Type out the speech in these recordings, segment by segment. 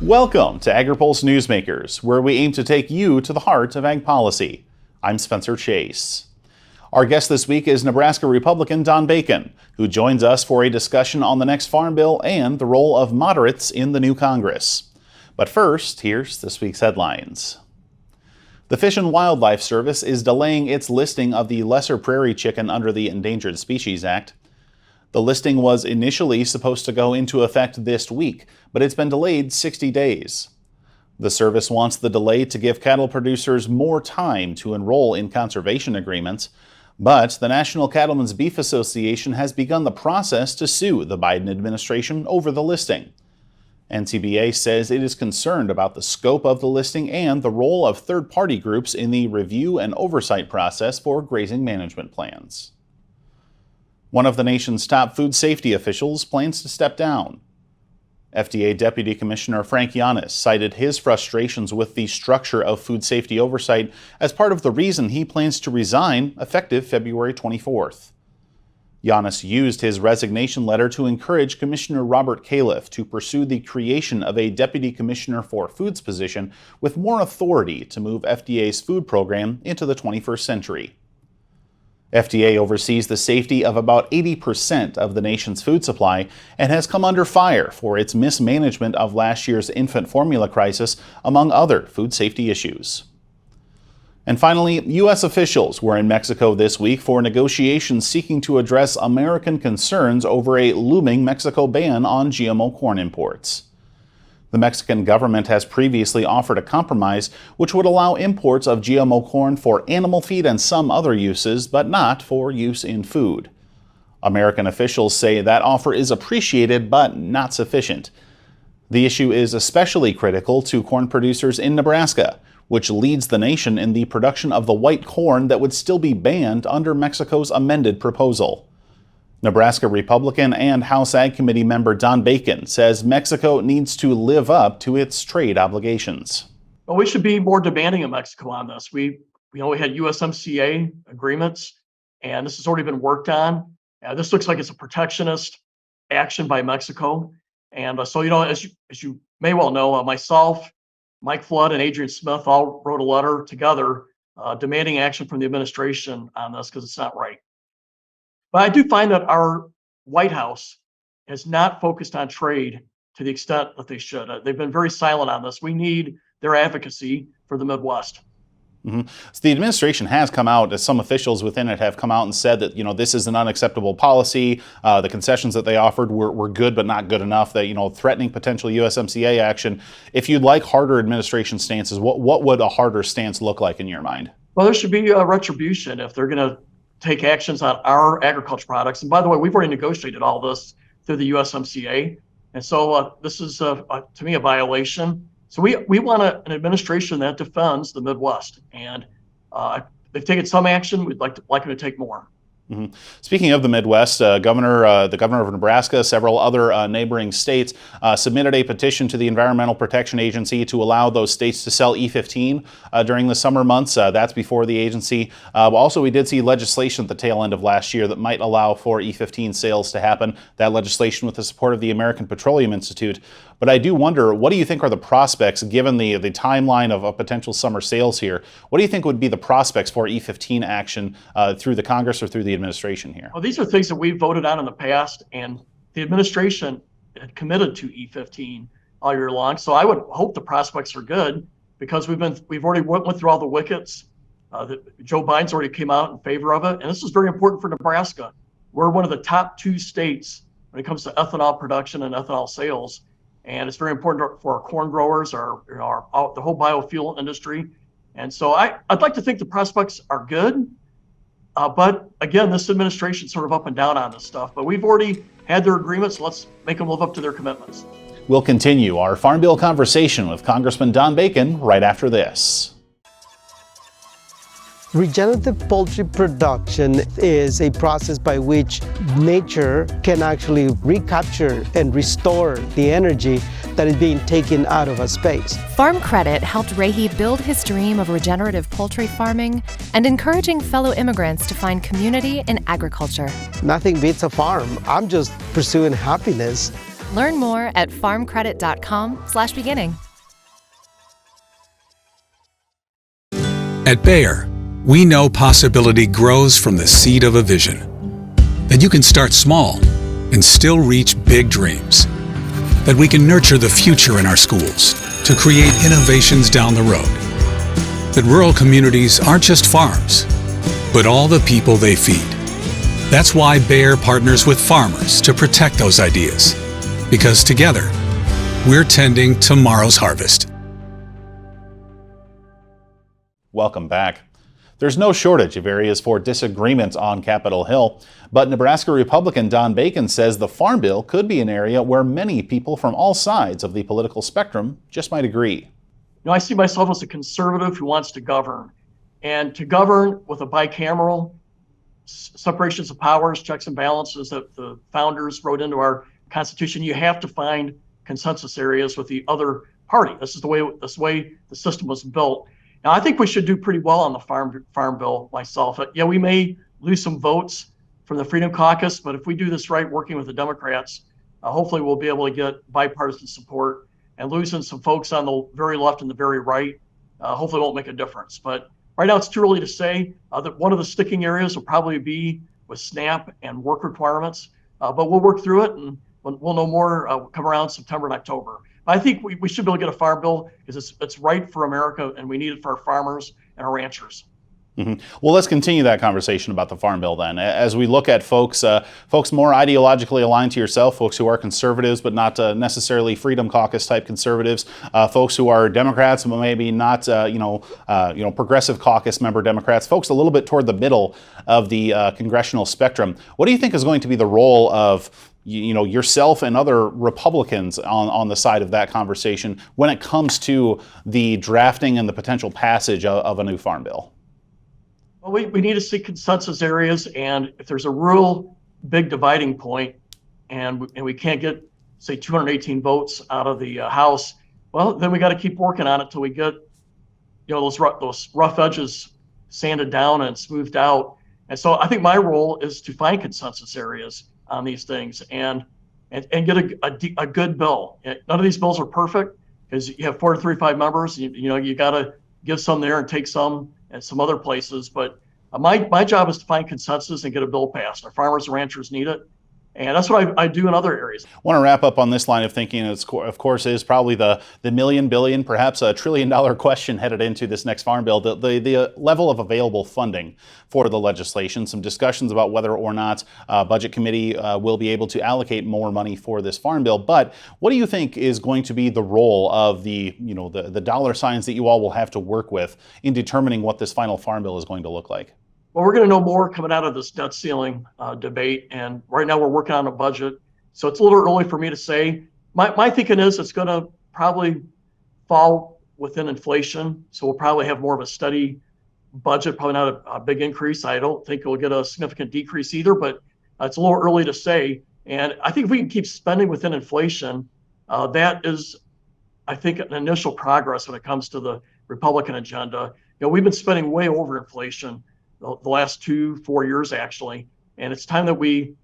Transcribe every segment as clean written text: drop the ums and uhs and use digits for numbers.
Welcome to Agri-Pulse Newsmakers, where we aim to take you to the heart of ag policy. I'm Spencer Chase. Our guest this week is Nebraska Republican Don Bacon, who joins us for a discussion on the next farm bill and the role of moderates in the new Congress. But first, here's this week's headlines. The Fish and Wildlife Service is delaying its listing of the lesser prairie chicken under the Endangered Species Act. The listing was initially supposed to go into effect this week, but it's been delayed 60 days. The service wants the delay to give cattle producers more time to enroll in conservation agreements, but the National Cattlemen's Beef Association has begun the process to sue the Biden administration over the listing. NCBA says it is concerned about the scope of the listing and the role of third-party groups in the review and oversight process for grazing management plans. One of the nation's top food safety officials plans to step down. FDA Deputy Commissioner Frank Yanis cited his frustrations with the structure of food safety oversight as part of the reason he plans to resign effective February 24th. Yanis used his resignation letter to encourage Commissioner Robert Califf to pursue the creation of a Deputy Commissioner for Foods position with more authority to move FDA's food program into the 21st century. FDA oversees the safety of about 80% of the nation's food supply and has come under fire for its mismanagement of last year's infant formula crisis, among other food safety issues. And finally, U.S. officials were in Mexico this week for negotiations seeking to address American concerns over a looming Mexico ban on GMO corn imports. The Mexican government has previously offered a compromise which would allow imports of GMO corn for animal feed and some other uses, but not for use in food. American officials say that offer is appreciated but not sufficient. The issue is especially critical to corn producers in Nebraska, which leads the nation in the production of the white corn that would still be banned under Mexico's amended proposal. Nebraska Republican and House Ag Committee member Don Bacon says Mexico needs to live up to its trade obligations. Well, we should be more demanding of Mexico on this. We had USMCA agreements, and this has already been worked on. This looks like it's a protectionist action by Mexico. And as you may well know, myself, Mike Flood, and Adrian Smith all wrote a letter together demanding action from the administration on this because it's not right. But I do find that our White House has not focused on trade to the extent that they should. They've been very silent on this. We need their advocacy for the Midwest. Mm-hmm. So the administration has come out, as some officials within it have come out and said that, this is an unacceptable policy. The concessions that they offered were good but not good enough, that, threatening potential USMCA action. If you'd like harder administration stances, what would a harder stance look like in your mind? Well, there should be a retribution if they're going to take actions on our agriculture products. And by the way, we've already negotiated all this through the USMCA. And so this is, to me, a violation. So we want an administration that defends the Midwest. And they've taken some action. We'd like them to take more. Mm-hmm. Speaking of the Midwest, the governor of Nebraska, several other neighboring states submitted a petition to the Environmental Protection Agency to allow those states to sell E15 during the summer months. That's before the agency. Also, we did see legislation at the tail end of last year that might allow for E15 sales to happen. That legislation with the support of the American Petroleum Institute. But I do wonder, what do you think are the prospects, given the timeline of potential summer sales here? What do you think would be the prospects for E15 action through the Congress or through the administration here? Well, these are things that we've voted on in the past, and the administration had committed to E15 all year long. So I would hope the prospects are good because we've already went through all the wickets. Joe Biden's already came out in favor of it, and this is very important for Nebraska. We're one of the top 2 states when it comes to ethanol production and ethanol sales. And it's very important for our corn growers, the whole biofuel industry. And so I'd like to think the prospects are good. But again, this administration's sort of up and down on this stuff. But we've already had their agreements. Let's make them live up to their commitments. We'll continue our Farm Bill conversation with Congressman Don Bacon right after this. Regenerative poultry production is a process by which nature can actually recapture and restore the energy that is being taken out of a space. Farm Credit helped Rahi build his dream of regenerative poultry farming and encouraging fellow immigrants to find community in agriculture. Nothing beats a farm. I'm just pursuing happiness. Learn more at farmcredit.com/beginning. At Bayer, we know possibility grows from the seed of a vision. That you can start small and still reach big dreams. That we can nurture the future in our schools to create innovations down the road. That rural communities aren't just farms, but all the people they feed. That's why Bayer partners with farmers to protect those ideas. Because together, we're tending tomorrow's harvest. Welcome back. There's no shortage of areas for disagreement on Capitol Hill, but Nebraska Republican Don Bacon says the Farm Bill could be an area where many people from all sides of the political spectrum just might agree. I see myself as a conservative who wants to govern. And to govern with a bicameral, separations of powers, checks and balances that the founders wrote into our Constitution, you have to find consensus areas with the other party. This is the way the system was built. Now, I think we should do pretty well on the farm bill myself. Yeah, we may lose some votes from the Freedom Caucus, but if we do this right, working with the Democrats, hopefully we'll be able to get bipartisan support, and losing some folks on the very left and the very right, hopefully won't make a difference. But right now it's too early to say. That one of the sticking areas will probably be with SNAP and work requirements, but we'll work through it, and we'll know more come around September and October. I think we should be able to get a farm bill because it's right for America, and we need it for our farmers and our ranchers. Mm-hmm. Well, let's continue that conversation about the Farm Bill then. As we look at folks more ideologically aligned to yourself, folks who are conservatives but not necessarily Freedom Caucus type conservatives, folks who are Democrats but maybe not Progressive Caucus member Democrats, folks a little bit toward the middle of the congressional spectrum. What do you think is going to be the role of yourself and other Republicans on the side of that conversation when it comes to the drafting and the potential passage of a new Farm Bill? Well, we need to see consensus areas, and if there's a real big dividing point and we can't get, say, 218 votes out of the House, well, then we got to keep working on it till we get those rough edges sanded down and smoothed out. And so I think my role is to find consensus areas on these things and get a good bill. None of these bills are perfect because you have 435 members. You got to give some there and take some at some other places. But my job is to find consensus and get a bill passed. Our farmers and ranchers need it. And that's what I do in other areas. I want to wrap up on this line of thinking. Of course, is probably the million, billion, perhaps $1 trillion question headed into this next Farm Bill, the level of available funding for the legislation. Some discussions about whether or not Budget Committee will be able to allocate more money for this Farm Bill. But what do you think is going to be the role of the dollar signs that you all will have to work with in determining what this final Farm Bill is going to look like? Well, we're going to know more coming out of this debt ceiling debate. And right now we're working on a budget. So it's a little early for me to say. My thinking is it's going to probably fall within inflation. So we'll probably have more of a steady budget, probably not a big increase. I don't think we'll get a significant decrease either, but it's a little early to say. And I think if we can keep spending within inflation, that is, I think, an initial progress when it comes to the Republican agenda. We've been spending way over inflation the last 2-4 years, actually. And it's time that we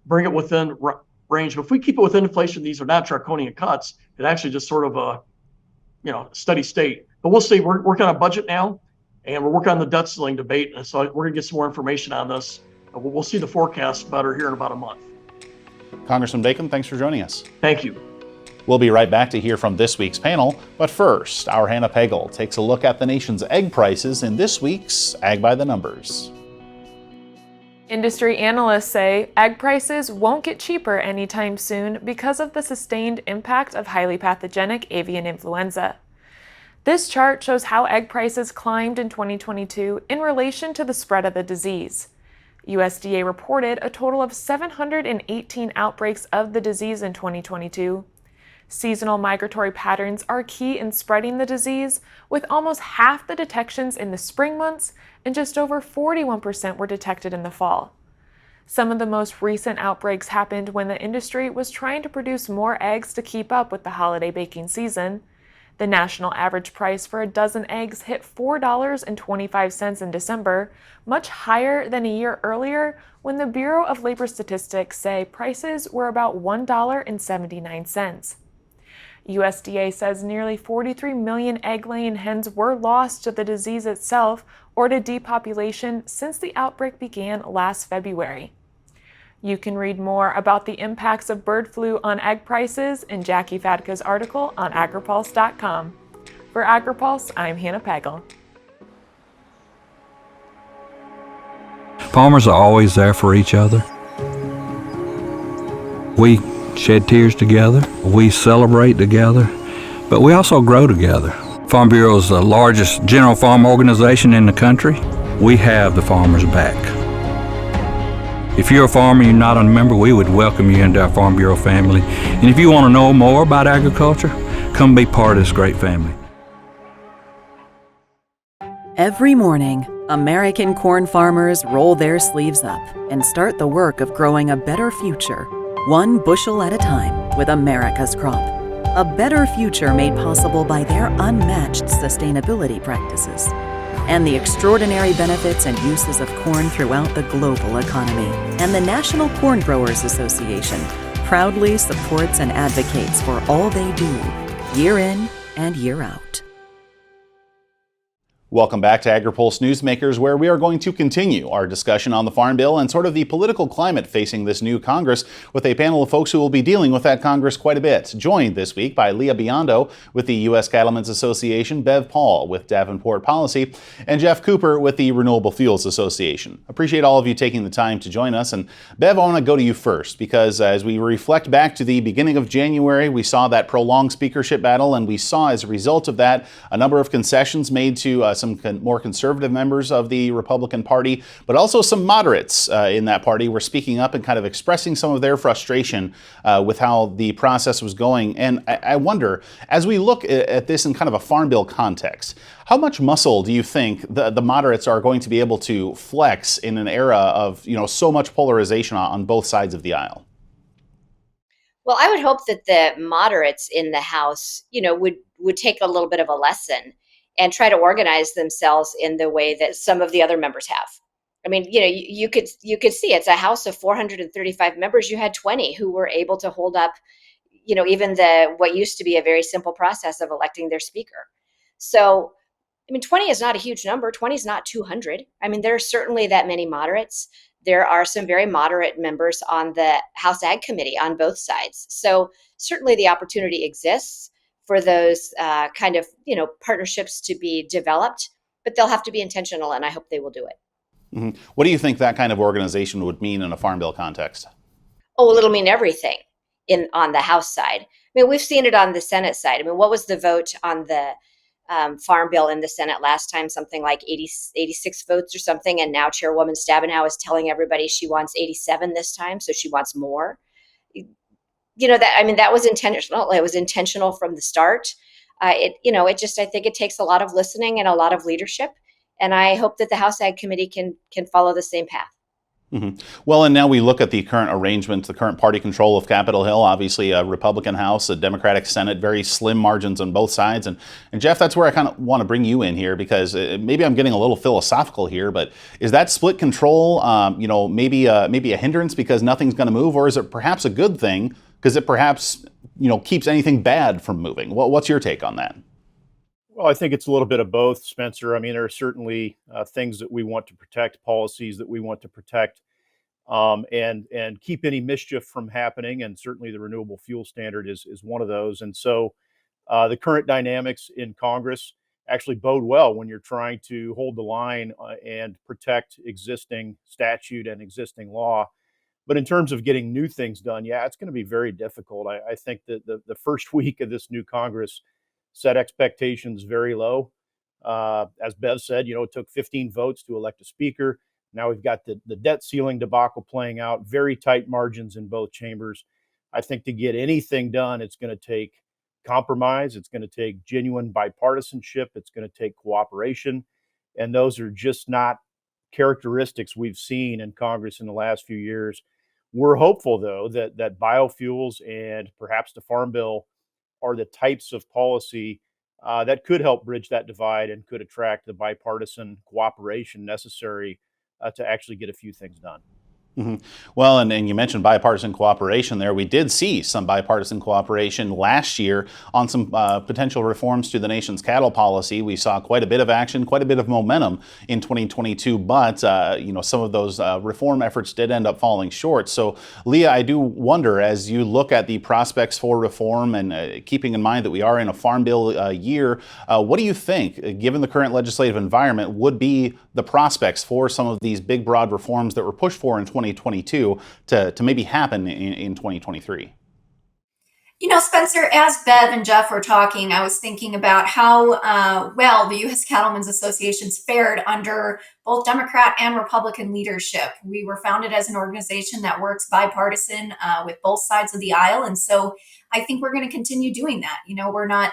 bring it within range. But if we keep it within inflation, these are not draconian cuts. It's actually just sort of a, steady state. But we'll see. We're working on a budget now, and we're working on the debt ceiling debate. And so we're going to get some more information on this. We'll see the forecast better here in about a month. Congressman Bacon, thanks for joining us. Thank you. We'll be right back to hear from this week's panel, but first, our Hannah Pagel takes a look at the nation's egg prices in this week's Ag by the Numbers. Industry analysts say egg prices won't get cheaper anytime soon because of the sustained impact of highly pathogenic avian influenza. This chart shows how egg prices climbed in 2022 in relation to the spread of the disease. USDA reported a total of 718 outbreaks of the disease in 2022. Seasonal migratory patterns are key in spreading the disease, with almost half the detections in the spring months and just over 41% were detected in the fall. Some of the most recent outbreaks happened when the industry was trying to produce more eggs to keep up with the holiday baking season. The national average price for a dozen eggs hit $4.25 in December, much higher than a year earlier when the Bureau of Labor Statistics say prices were about $1.79. USDA says nearly 43 million egg-laying hens were lost to the disease itself or to depopulation since the outbreak began last February. You can read more about the impacts of bird flu on egg prices in Jackie Fadka's article on Agri-Pulse.com. For Agri-Pulse, I'm Hannah Pagel. Farmers are always there for each other. We shed tears together, we celebrate together, but we also grow together. Farm Bureau is the largest general farm organization in the country. We have the farmers' back. If you're a farmer and you're not a member, we would welcome you into our Farm Bureau family. And if you want to know more about agriculture, come be part of this great family. Every morning, American corn farmers roll their sleeves up and start the work of growing a better future, one bushel at a time, with America's crop. A better future made possible by their unmatched sustainability practices and the extraordinary benefits and uses of corn throughout the global economy. And the National Corn Growers Association proudly supports and advocates for all they do, year in and year out. Welcome back to Agri-Pulse Newsmakers, where we are going to continue our discussion on the Farm Bill and sort of the political climate facing this new Congress with a panel of folks who will be dealing with that Congress quite a bit. Joined this week by Lia Biondo with the U.S. Cattlemen's Association, Bev Paul with Davenport Policy, and Geoff Cooper with the Renewable Fuels Association. Appreciate all of you taking the time to join us. And Bev, I want to go to you first because as we reflect back to the beginning of January, we saw that prolonged speakership battle, and we saw as a result of that a number of concessions made to some more conservative members of the Republican Party, but also some moderates in that party were speaking up and kind of expressing some of their frustration with how the process was going. And I wonder, as we look at this in kind of a Farm Bill context, how much muscle do you think the moderates are going to be able to flex in an era of, so much polarization on both sides of the aisle? Well, I would hope that the moderates in the House, would take a little bit of a lesson and try to organize themselves in the way that some of the other members have. I mean, you could see it's a House of 435 members. You had 20 who were able to hold up, even what used to be a very simple process of electing their speaker. So, 20 is not a huge number. 20 is not 200. There are certainly that many moderates. There are some very moderate members on the House Ag Committee on both sides. So certainly the opportunity exists for those kind of, partnerships to be developed, but they'll have to be intentional, and I hope they will do it. Mm-hmm. What do you think that kind of organization would mean in a Farm Bill context? Oh, well, it'll mean everything on the House side. We've seen it on the Senate side. What was the vote on the Farm Bill in the Senate last time? Something like 86 votes or something, and now Chairwoman Stabenow is telling everybody she wants 87 this time, so she wants more. That was intentional. It was intentional from the start. I think it takes a lot of listening and a lot of leadership. And I hope that the House Ag Committee can follow the same path. Mm-hmm. Well, and now we look at the current arrangement, the current party control of Capitol Hill, obviously a Republican House, a Democratic Senate, very slim margins on both sides. And Geoff, that's where I kind of want to bring you in here because maybe I'm getting a little philosophical here, but is that split control, maybe a hindrance because nothing's going to move, or is it perhaps a good thing because it perhaps, keeps anything bad from moving? What's your take on that? Well, I think it's a little bit of both, Spencer. There are certainly things that we want to protect, policies that we want to protect, and keep any mischief from happening. And certainly the renewable fuel standard is one of those. And so the current dynamics in Congress actually bode well when you're trying to hold the line and protect existing statute and existing law. But in terms of getting new things done, it's going to be very difficult. I think that the first week of this new Congress set expectations very low. As Bev said, it took 15 votes to elect a speaker. Now we've got the debt ceiling debacle playing out, very tight margins in both chambers. I think to get anything done, it's going to take compromise. It's going to take genuine bipartisanship. It's going to take cooperation. And those are just not characteristics we've seen in Congress in the last few years. We're hopeful, though, that biofuels and perhaps the Farm Bill are the types of policy that could help bridge that divide and could attract the bipartisan cooperation necessary to actually get a few things done. Mm-hmm. Well, and you mentioned bipartisan cooperation there. We did see some bipartisan cooperation last year on some potential reforms to the nation's cattle policy. We saw quite a bit of action, quite a bit of momentum in 2022, but some of those reform efforts did end up falling short. So, Lia, I do wonder, as you look at the prospects for reform and keeping in mind that we are in a farm bill year, what do you think, given the current legislative environment, would be the prospects for some of these big, broad reforms that were pushed for in 2022 to maybe happen in 2023? You know, Spencer, as Bev and Geoff were talking, I was thinking about how well the U.S. Cattlemen's Association's fared under both Democrat and Republican leadership. We were founded as an organization that works bipartisan with both sides of the aisle. And so I think we're going to continue doing that. You know, we're not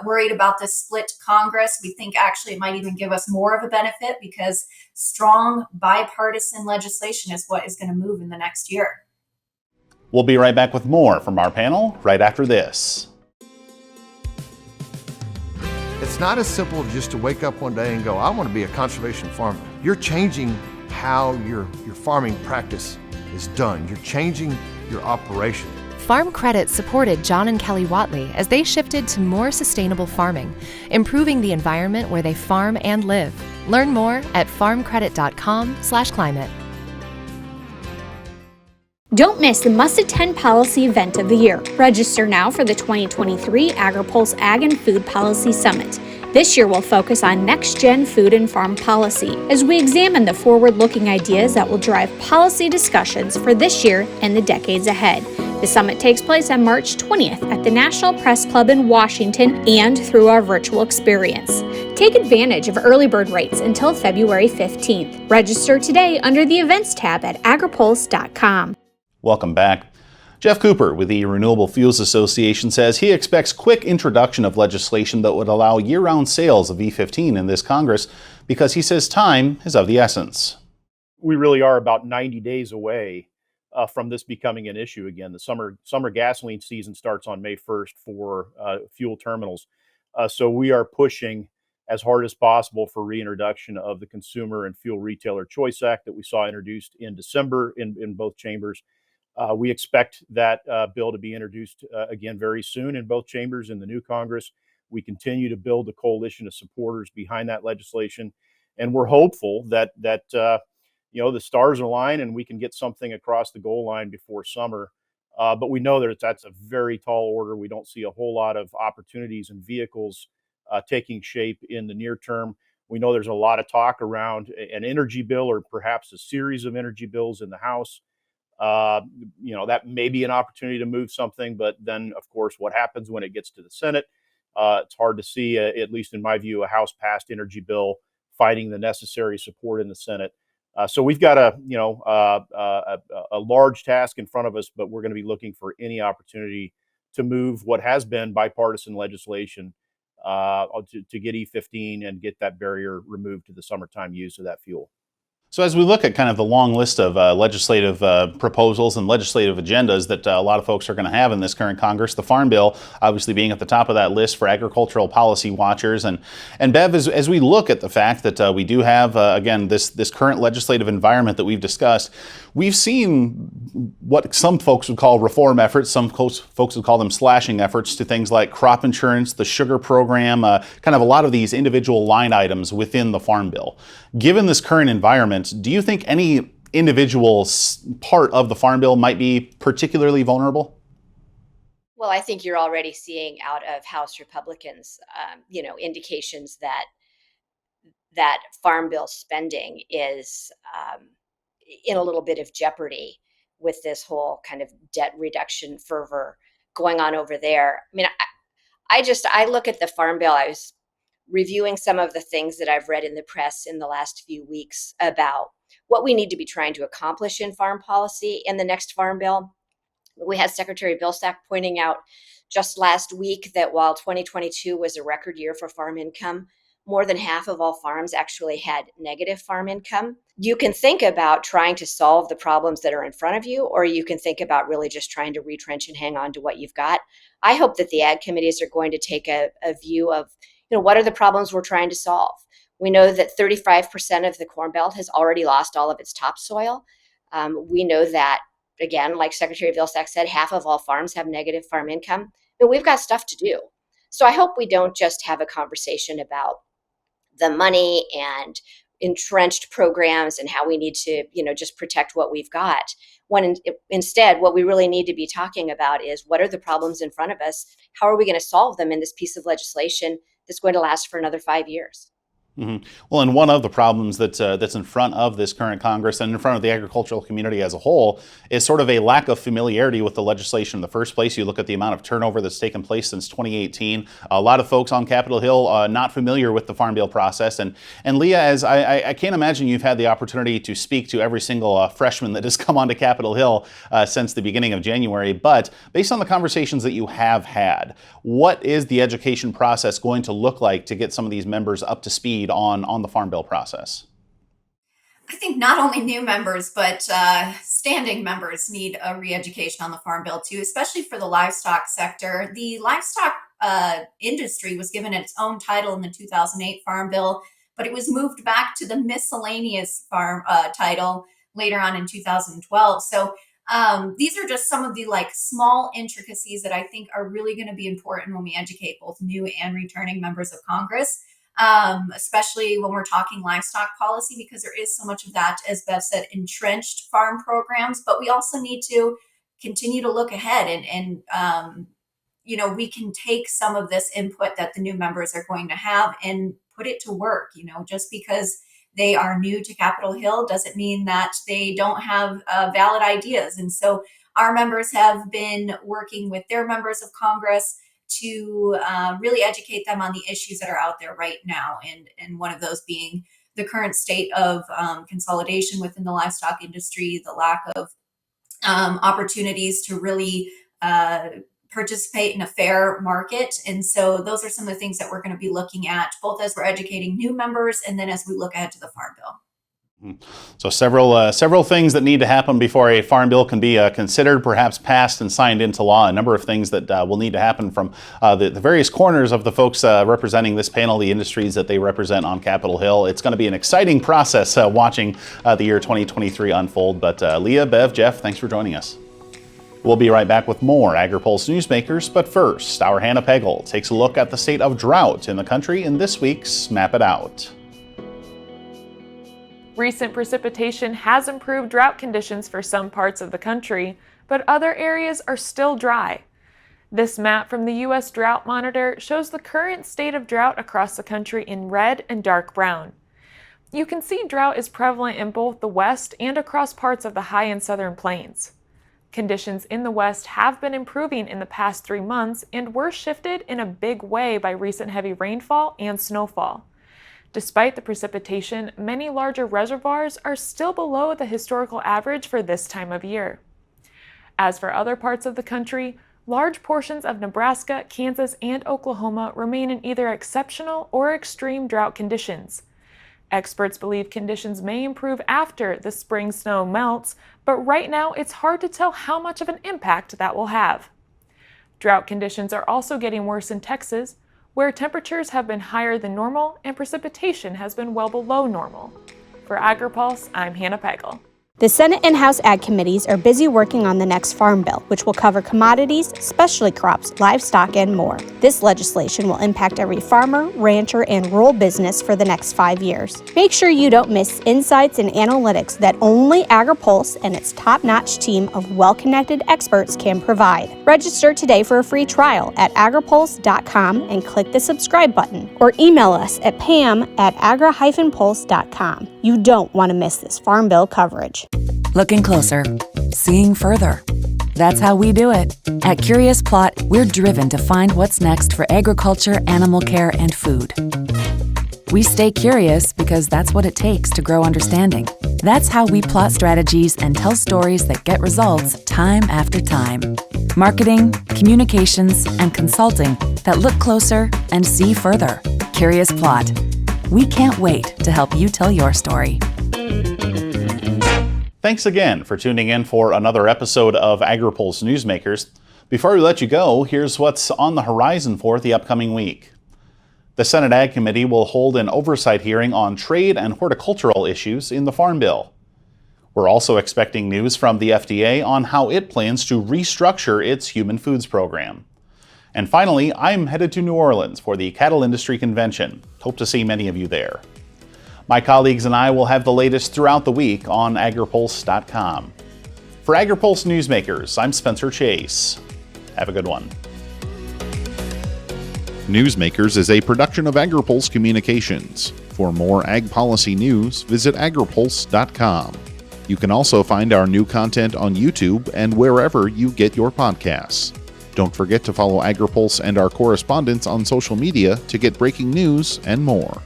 worried about this split Congress. We think actually it might even give us more of a benefit because strong bipartisan legislation is what is going to move in the next year. We'll be right back with more from our panel right after this. It's not as simple just to wake up one day and go, I want to be a conservation farmer. You're changing how your farming practice is done. You're changing your operation. Farm Credit supported John and Kelly Watley as they shifted to more sustainable farming, improving the environment where they farm and live. Learn more at farmcredit.com/climate. Don't miss the must-attend policy event of the year. Register now for the 2023 Agri-Pulse Ag and Food Policy Summit. This year we'll focus on next-gen food and farm policy as we examine the forward-looking ideas that will drive policy discussions for this year and the decades ahead. The summit takes place on March 20th at the National Press Club in Washington and through our virtual experience. Take advantage of early bird rates until February 15th. Register today under the Events tab at agripulse.com. Welcome back. Geoff Cooper with the Renewable Fuels Association says he expects quick introduction of legislation that would allow year-round sales of E15 in this Congress because he says time is of the essence. We really are about 90 days away from this becoming an issue again. The summer gasoline season starts on May 1st for fuel terminals. So we are pushing as hard as possible for reintroduction of the Consumer and Fuel Retailer Choice Act that we saw introduced in December in both chambers. We expect that bill to be introduced again very soon in both chambers in the new Congress. We continue to build a coalition of supporters behind that legislation, and we're hopeful that the stars align and we can get something across the goal line before summer. But we know that that's a very tall order. We don't see a whole lot of opportunities and vehicles taking shape in the near term. We know there's a lot of talk around an energy bill or perhaps a series of energy bills in the House. That may be an opportunity to move something, but then of course, what happens when it gets to the Senate? It's hard to see, at least in my view, a House passed energy bill finding the necessary support in the Senate. So we've got a large task in front of us, but we're going to be looking for any opportunity to move what has been bipartisan legislation to get E15 and get that barrier removed to the summertime use of that fuel. So as we look at kind of the long list of legislative proposals and legislative agendas that a lot of folks are going to have in this current Congress, the Farm Bill obviously being at the top of that list for agricultural policy watchers. And Bev, as we look at the fact that we do have, again, this current legislative environment that we've discussed, we've seen what some folks would call reform efforts, some folks would call them slashing efforts to things like crop insurance, the sugar program, kind of a lot of these individual line items within the Farm Bill. Given this current environment, do you think any individual part of the Farm Bill might be particularly vulnerable? Well, I think you're already seeing out of House Republicans, indications that Farm Bill spending is in a little bit of jeopardy with this whole kind of debt reduction fervor going on over there. I mean, I look at the Farm Bill. I was reviewing some of the things that I've read in the press in the last few weeks about what we need to be trying to accomplish in farm policy in the next Farm Bill. We had Secretary Vilsack pointing out just last week that while 2022 was a record year for farm income, more than half of all farms actually had negative farm income. You can think about trying to solve the problems that are in front of you, or you can think about really just trying to retrench and hang on to what you've got. I hope that the ag committees are going to take a view of, what are the problems we're trying to solve? We know that 35% of the Corn Belt has already lost all of its topsoil. We know that, again, like Secretary Vilsack said, half of all farms have negative farm income. But we've got stuff to do. So I hope we don't just have a conversation about the money and entrenched programs and how we need to, just protect what we've got. When instead, what we really need to be talking about is what are the problems in front of us? How are we going to solve them in this piece of legislation that's going to last for another 5 years? Mm-hmm. Well, and one of the problems that's in front of this current Congress and in front of the agricultural community as a whole is sort of a lack of familiarity with the legislation in the first place. You look at the amount of turnover that's taken place since 2018. A lot of folks on Capitol Hill not familiar with the Farm Bill process. And Lia, as I can't imagine you've had the opportunity to speak to every single freshman that has come onto Capitol Hill since the beginning of January. But based on the conversations that you have had, what is the education process going to look like to get some of these members up to speed on the Farm Bill process? I think not only new members, but standing members need a re-education on the Farm Bill too, especially for the livestock sector. The livestock industry was given its own title in the 2008 Farm Bill, but it was moved back to the miscellaneous farm title later on in 2012. So these are just some of the small intricacies that I think are really going to be important when we educate both new and returning members of Congress. Especially when we're talking livestock policy, because there is so much of that, as Bev said, entrenched farm programs. But we also need to continue to look ahead and we can take some of this input that the new members are going to have and put it to work. Just because they are new to Capitol Hill doesn't mean that they don't have valid ideas. And so our members have been working with their members of Congress to really educate them on the issues that are out there right now. And one of those being the current state of consolidation within the livestock industry, the lack of opportunities to really participate in a fair market. And so those are some of the things that we're going to be looking at, both as we're educating new members and then as we look ahead to the Farm Bill. So several things that need to happen before a farm bill can be considered, perhaps passed and signed into law. A number of things that will need to happen from the various corners of the folks representing this panel, the industries that they represent on Capitol Hill. It's going to be an exciting process watching the year 2023 unfold. But Lia, Bev, Geoff, thanks for joining us. We'll be right back with more Agri-Pulse Newsmakers, but first, our Hannah Pegel takes a look at the state of drought in the country in this week's Map It Out. Recent precipitation has improved drought conditions for some parts of the country, but other areas are still dry. This map from the U.S. Drought Monitor shows the current state of drought across the country in red and dark brown. You can see drought is prevalent in both the west and across parts of the high and southern plains. Conditions in the west have been improving in the past 3 months and were shifted in a big way by recent heavy rainfall and snowfall. Despite the precipitation, many larger reservoirs are still below the historical average for this time of year. As for other parts of the country, large portions of Nebraska, Kansas, and Oklahoma remain in either exceptional or extreme drought conditions. Experts believe conditions may improve after the spring snow melts, but right now it's hard to tell how much of an impact that will have. Drought conditions are also getting worse in Texas, where temperatures have been higher than normal and precipitation has been well below normal. For Agri-Pulse, I'm Hannah Pegel. The Senate and House Ag Committees are busy working on the next Farm Bill, which will cover commodities, specialty crops, livestock, and more. This legislation will impact every farmer, rancher, and rural business for the next 5 years. Make sure you don't miss insights and analytics that only Agri-Pulse and its top-notch team of well-connected experts can provide. Register today for a free trial at agripulse.com and click the subscribe button, or email us at pam@agri-pulse.com. You don't want to miss this Farm Bill coverage. Looking closer, seeing further. That's how we do it. At Curious Plot, we're driven to find what's next for agriculture, animal care, and food. We stay curious because that's what it takes to grow understanding. That's how we plot strategies and tell stories that get results time after time. Marketing, communications, and consulting that look closer and see further. Curious Plot. We can't wait to help you tell your story. Thanks again for tuning in for another episode of Agri-Pulse Newsmakers. Before we let you go, here's what's on the horizon for the upcoming week. The Senate Ag Committee will hold an oversight hearing on trade and horticultural issues in the Farm Bill. We're also expecting news from the FDA on how it plans to restructure its human foods program. And finally, I'm headed to New Orleans for the Cattle Industry Convention. Hope to see many of you there. My colleagues and I will have the latest throughout the week on agripulse.com. For Agri-Pulse Newsmakers, I'm Spencer Chase. Have a good one. Newsmakers is a production of Agri-Pulse Communications. For more ag policy news, visit agripulse.com. You can also find our new content on YouTube and wherever you get your podcasts. Don't forget to follow Agri-Pulse and our correspondents on social media to get breaking news and more.